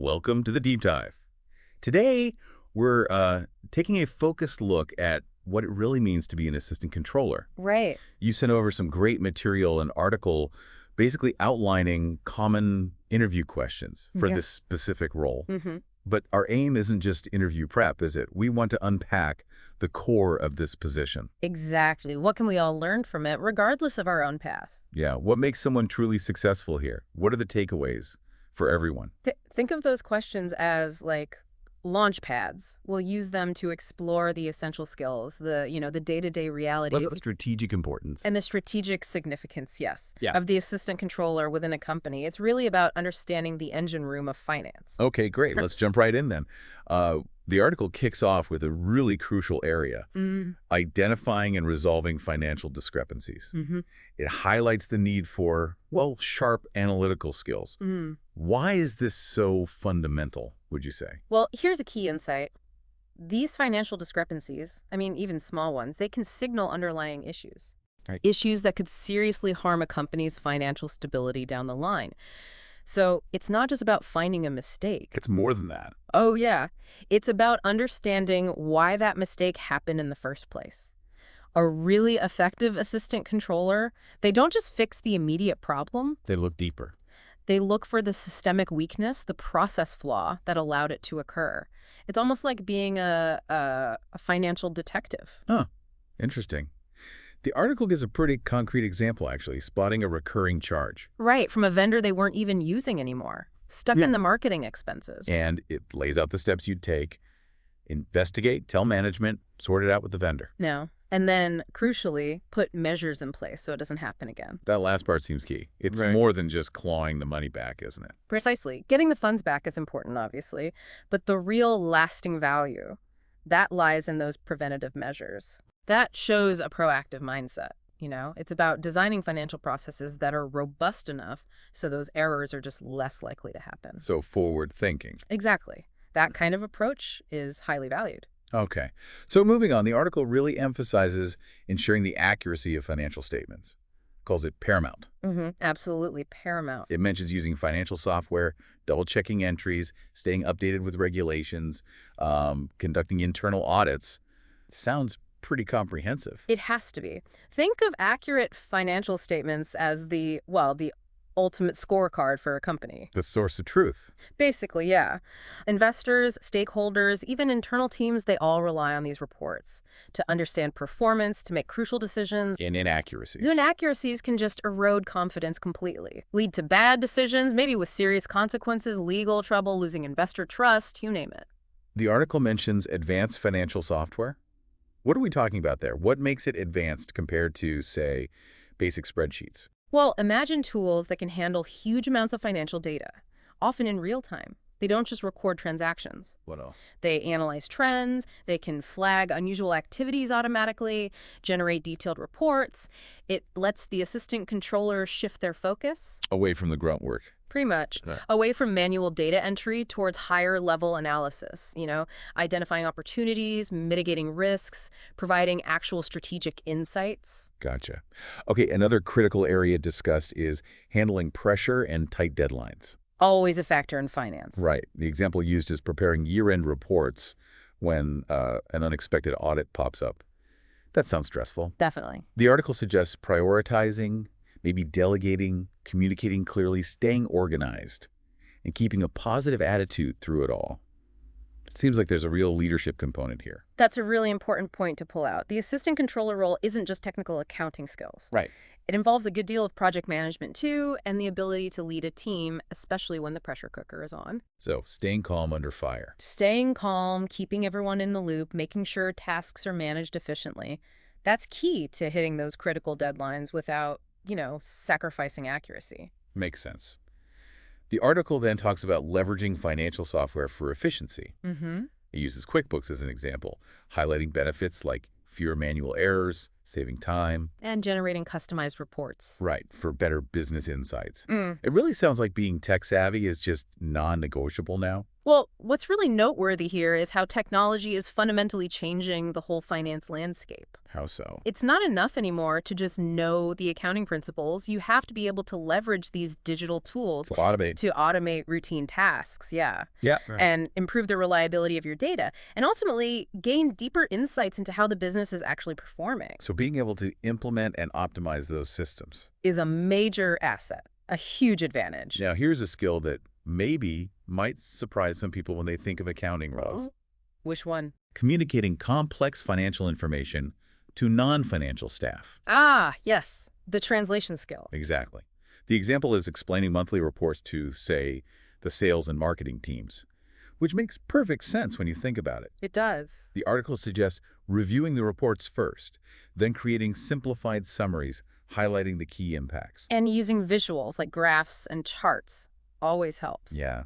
Welcome to the Deep Dive. Today, we're taking a focused look at what it really means to be an assistant controller. Right. You sent over some great material, an article basically outlining common interview questions for Yeah. this specific role. hmm But our aim isn't just interview prep, is it? We want to unpack the core of this position. Exactly. What can we all learn from it, regardless of our own path? Yeah, what makes someone truly successful here? What are the takeaways for everyone? Think of those questions as like launch pads. We'll use them to explore the essential skills, the day-to-day realities, What's the strategic importance? and the strategic significance, yes, Yeah. of the assistant controller within a company. It's really about understanding the engine room of finance. Okay, great. Let's jump right in then. The article kicks off with a really crucial area, Mm. identifying and resolving financial discrepancies. Mm-hmm. It highlights the need for, well, sharp analytical skills. Mm. Why is this so fundamental, would you say? Well, here's a key insight. These financial discrepancies, even small ones, they can signal underlying issues. Right. Issues that could seriously harm a company's financial stability down the line. So it's not just about finding a mistake. It's more than that. Oh, yeah. It's about understanding why that mistake happened in the first place. A really effective assistant controller, they don't just fix the immediate problem. They look deeper. They look for the systemic weakness, the process flaw that allowed it to occur. It's almost like being a financial detective. Huh, interesting. The article gives a pretty concrete example, actually, spotting a recurring charge. Right, from a vendor they weren't even using anymore. Stuck Yeah. in the marketing expenses. And it lays out the steps you'd take: investigate, tell management, sort it out with the vendor. No. And then, crucially, put measures in place so it doesn't happen again. That last part seems key. It's Right. more than just clawing the money back, isn't it? Precisely. Getting the funds back is important, obviously, but the real lasting value, that lies in those preventative measures. That shows a proactive mindset. It's about designing financial processes that are robust enough so those errors are just less likely to happen. So forward thinking. Exactly. That kind of approach is highly valued. Okay. So moving on, the article really emphasizes ensuring the accuracy of financial statements. Calls it paramount. Absolutely paramount. It mentions using financial software, double-checking entries, staying updated with regulations, conducting internal audits. Sounds pretty comprehensive. It has to be. Think of accurate financial statements as the ultimate scorecard for a company. The source of truth. Basically, yeah. Investors, stakeholders, even internal teams, they all rely on these reports to understand performance, to make crucial decisions. And inaccuracies. The inaccuracies can just erode confidence completely, lead to bad decisions, maybe with serious consequences, legal trouble, losing investor trust, you name it. The article mentions advanced financial software. What are we talking about there? What makes it advanced compared to, say, basic spreadsheets? Well, imagine tools that can handle huge amounts of financial data, often in real time. They don't just record transactions. What else? They analyze trends, they can flag unusual activities automatically, generate detailed reports. It lets the assistant controller shift their focus, Away from the grunt work. pretty much, Right. away from manual data entry towards higher level analysis, identifying opportunities, mitigating risks, providing actual strategic insights. Gotcha. Okay, another critical area discussed is handling pressure and tight deadlines. Always a factor in finance. Right. The example used is preparing year-end reports when an unexpected audit pops up. That sounds stressful. Definitely. The article suggests prioritizing, maybe delegating, communicating clearly, staying organized, and keeping a positive attitude through it all. It seems like there's a real leadership component here. That's a really important point to pull out. The assistant controller role isn't just technical accounting skills. Right. It involves a good deal of project management, too, and the ability to lead a team, especially when the pressure cooker is on. So staying calm under fire. Staying calm, keeping everyone in the loop, making sure tasks are managed efficiently. That's key to hitting those critical deadlines without, sacrificing accuracy. Makes sense. The article then talks about leveraging financial software for efficiency. Mm-hmm. It uses QuickBooks as an example, highlighting benefits like fewer manual errors, saving time. And generating customized reports. Right, for better business insights. Mm. It really sounds like being tech-savvy is just non-negotiable now. Well, what's really noteworthy here is how technology is fundamentally changing the whole finance landscape. How so? It's not enough anymore to just know the accounting principles. You have to be able to leverage these digital tools To automate. to automate routine tasks, yeah, Yeah. Right. and improve the reliability of your data, and ultimately gain deeper insights into how the business is actually performing So being able to implement and optimize those systems. is a major asset, a huge advantage. Now, here's a skill that maybe might surprise some people when they think of accounting roles. Which one? Communicating complex financial information to non-financial staff. Ah, yes, the translation skill. Exactly. The example is explaining monthly reports to, say, the sales and marketing teams, which makes perfect sense when you think about it. It does. The article suggests reviewing the reports first, then creating simplified summaries highlighting the key impacts. And using visuals like graphs and charts always helps. Yeah.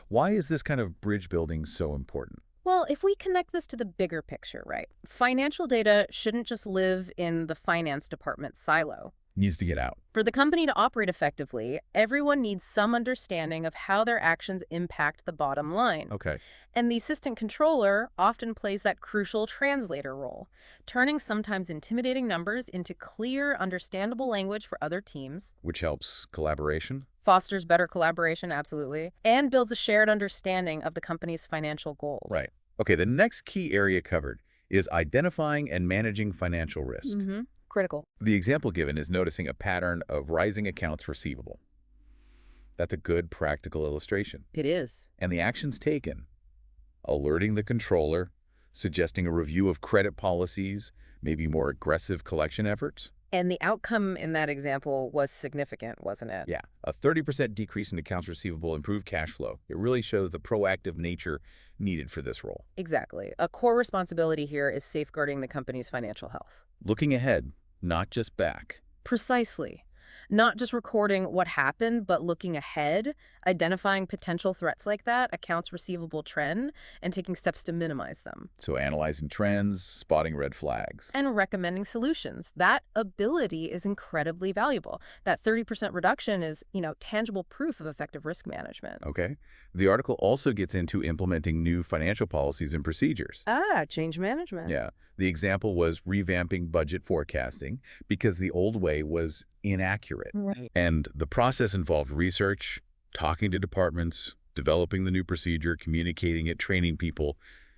Why is this kind of bridge building so important? Well, if we connect this to the bigger picture, right? Financial data shouldn't just live in the finance department silo. Needs to get out. For the company to operate effectively, everyone needs some understanding of how their actions impact the bottom line. Okay. And the assistant controller often plays that crucial translator role, turning sometimes intimidating numbers into clear, understandable language for other teams, Which helps collaboration? fosters better collaboration, absolutely, and builds a shared understanding of the company's financial goals. Right. Okay, the next key area covered is identifying and managing financial risk. Critical. The example given is noticing a pattern of rising accounts receivable. That's a good practical illustration. It is. And the actions taken, alerting the controller, suggesting a review of credit policies, maybe more aggressive collection efforts. And the outcome in that example was significant, wasn't it? Yeah, a 30% decrease in accounts receivable improved cash flow. It really shows the proactive nature needed for this role. Exactly. A core responsibility here is safeguarding the company's financial health. Looking ahead, not just back. Precisely. Not just recording what happened, but looking ahead, identifying potential threats like that, accounts receivable trend, and taking steps to minimize them. So analyzing trends, spotting red flags. And recommending solutions. That ability is incredibly valuable. That 30% reduction is, tangible proof of effective risk management. Okay. The article also gets into implementing new financial policies and procedures. Ah, change management. Yeah. The example was revamping budget forecasting because the old way was inaccurate. Right. And the process involved research, talking to departments, developing the new procedure, communicating it, training people.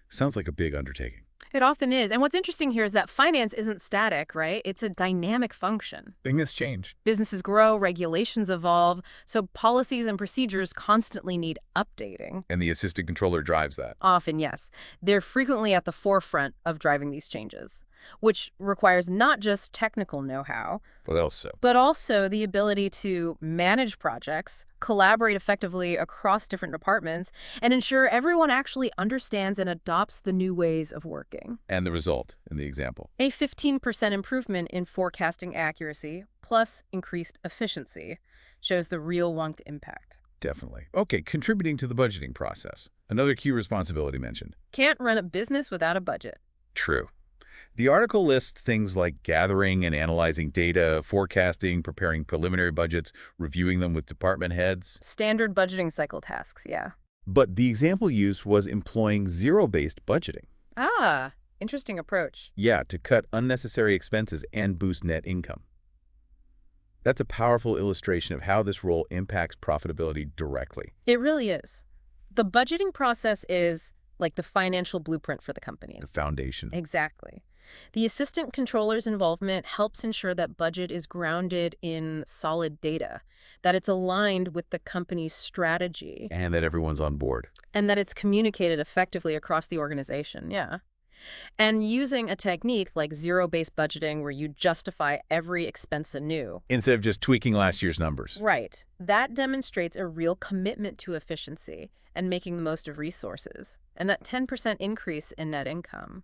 Sounds like a big undertaking. It often is. And what's interesting here is that finance isn't static, right? It's a dynamic function. Things change. Businesses grow, regulations evolve, so policies and procedures constantly need updating. And the assistant controller drives that. Often, yes. They're frequently at the forefront of driving these changes, which requires not just technical know-how, What else so? but also the ability to manage projects, collaborate effectively across different departments, and ensure everyone actually understands and adopts the new ways of working. And the result in the example. A 15% improvement in forecasting accuracy plus increased efficiency shows the real wonged impact. Definitely. Okay, contributing to the budgeting process. Another key responsibility mentioned. Can't run a business without a budget. True. The article lists things like gathering and analyzing data, forecasting, preparing preliminary budgets, reviewing them with department heads. Standard budgeting cycle tasks, yeah. But the example used was employing zero-based budgeting. Ah, interesting approach. Yeah, to cut unnecessary expenses and boost net income. That's a powerful illustration of how this role impacts profitability directly. It really is. The budgeting process is like the financial blueprint for the company. The foundation. Exactly. The assistant controller's involvement helps ensure that budget is grounded in solid data, that it's aligned with the company's strategy, And that everyone's on board. and that it's communicated effectively across the organization, yeah. And using a technique like zero-based budgeting where you justify every expense anew. Instead of just tweaking last year's numbers. Right. That demonstrates a real commitment to efficiency and making the most of resources. And that 10% increase in net income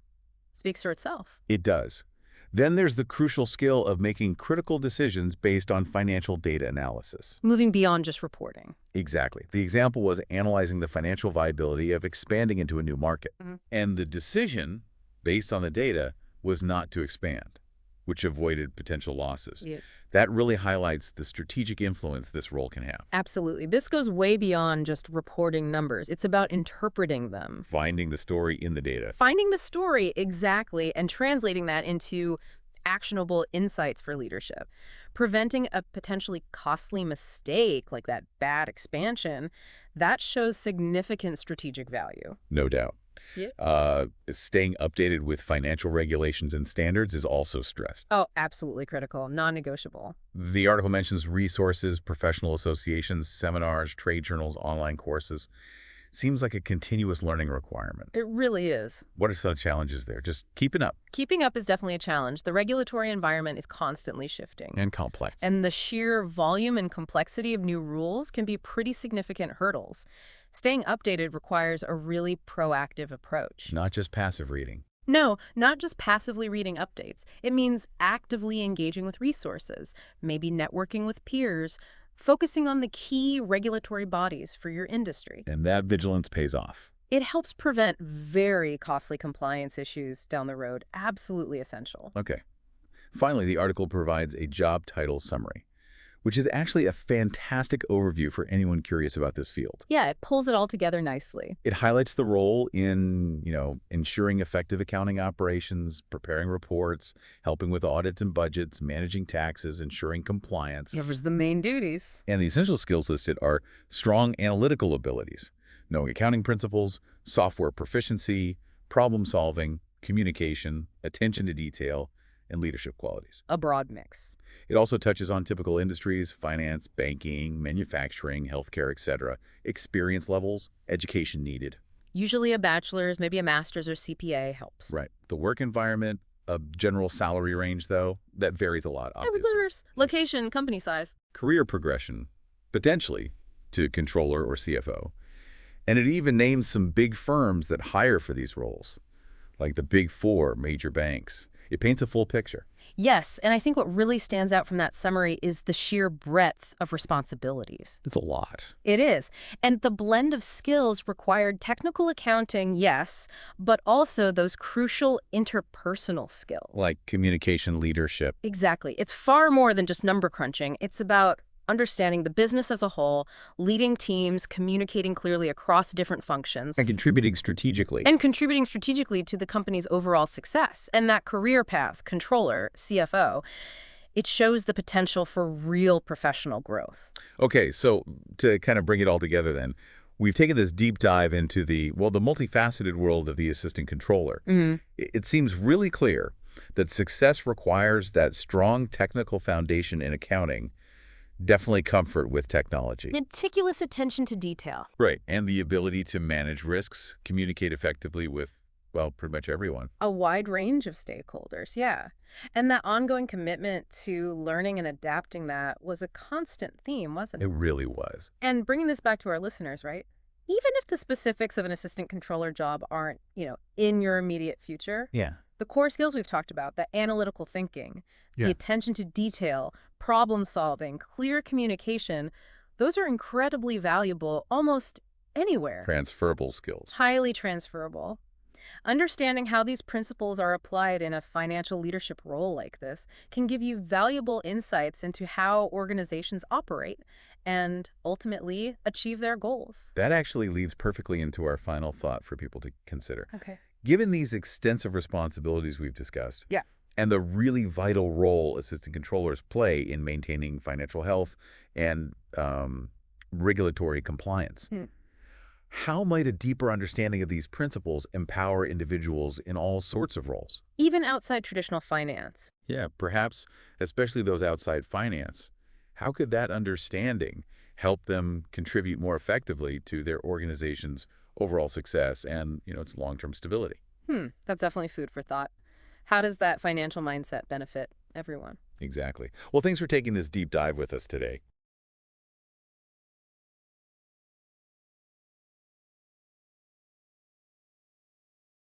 speaks for itself. It does. Then there's the crucial skill of making critical decisions based on financial data analysis. Moving beyond just reporting. Exactly. The example was analyzing the financial viability of expanding into a new market. Mhm. And the decision, based on the data, was not to expand. which avoided potential losses. Yeah. That really highlights the strategic influence this role can have. Absolutely. This goes way beyond just reporting numbers. It's about interpreting them. Finding the story in the data. Finding the story exactly and translating that into actionable insights for leadership. Preventing a potentially costly mistake like that bad expansion, that shows significant strategic value. No doubt. Yeah. Staying updated with financial regulations and standards is also stressed. Oh, absolutely critical, non-negotiable. The article mentions resources, professional associations, seminars, trade journals, online courses. Seems like a continuous learning requirement. It really is. What are some challenges there? Just keeping up. Keeping up is definitely a challenge. The regulatory environment is constantly shifting. And complex. And the sheer volume and complexity of new rules can be pretty significant hurdles. Staying updated requires a really proactive approach. Not just passive reading. No, not just passively reading updates. It means actively engaging with resources, maybe networking with peers, focusing on the key regulatory bodies for your industry. And that vigilance pays off. It helps prevent very costly compliance issues down the road. Absolutely essential. Okay. Finally, the article provides a job title summary, which is actually a fantastic overview for anyone curious about this field. Yeah, it pulls it all together nicely. It highlights the role in, ensuring effective accounting operations, preparing reports, helping with audits and budgets, managing taxes, ensuring compliance. Covers the main duties. And the essential skills listed are strong analytical abilities, knowing accounting principles, software proficiency, problem solving, communication, attention to detail, and leadership qualities. A broad mix. It also touches on typical industries, finance, banking, manufacturing, healthcare, etc., experience levels, education needed. Usually a bachelor's, maybe a master's or CPA helps. Right. The work environment, a general salary range, though, that varies a lot, obviously. Location, company size. Career progression, potentially, to controller or CFO. And it even names some big firms that hire for these roles, like the Big Four major banks. It paints a full picture. Yes, and I think what really stands out from that summary is the sheer breadth of responsibilities. It's a lot. It is. And the blend of skills required technical accounting, yes, but also those crucial interpersonal skills. Like communication, leadership. Exactly. It's far more than just number crunching. It's about understanding the business as a whole, leading teams, communicating clearly across different functions. And contributing strategically. And contributing strategically to the company's overall success. And that career path, controller, CFO, it shows the potential for real professional growth. Okay, so to kind of bring it all together then, we've taken this deep dive into the multifaceted world of the assistant controller. It seems really clear that success requires that strong technical foundation in accounting, definitely comfort with technology. Meticulous attention to detail. Right, and the ability to manage risks, communicate effectively with, pretty much everyone. A wide range of stakeholders, yeah. And that ongoing commitment to learning and adapting that was a constant theme, wasn't it? It really was. And bringing this back to our listeners, right? Even if the specifics of an assistant controller job aren't, in your immediate future, Yeah. the core skills we've talked about, the analytical thinking, Yeah. the attention to detail, problem solving, clear communication, those are incredibly valuable almost anywhere. Transferable skills. Highly transferable. Understanding how these principles are applied in a financial leadership role like this can give you valuable insights into how organizations operate and ultimately achieve their goals. That actually leads perfectly into our final thought for people to consider. Okay. Given these extensive responsibilities we've discussed, Yeah. and the really vital role assistant controllers play in maintaining financial health and regulatory compliance, how might a deeper understanding of these principles empower individuals in all sorts of roles? Even outside traditional finance. Yeah, perhaps, especially those outside finance. How could that understanding help them contribute more effectively to their organization's overall success and, its long-term stability? That's definitely food for thought. How does that financial mindset benefit everyone? Exactly. Well, thanks for taking this deep dive with us today.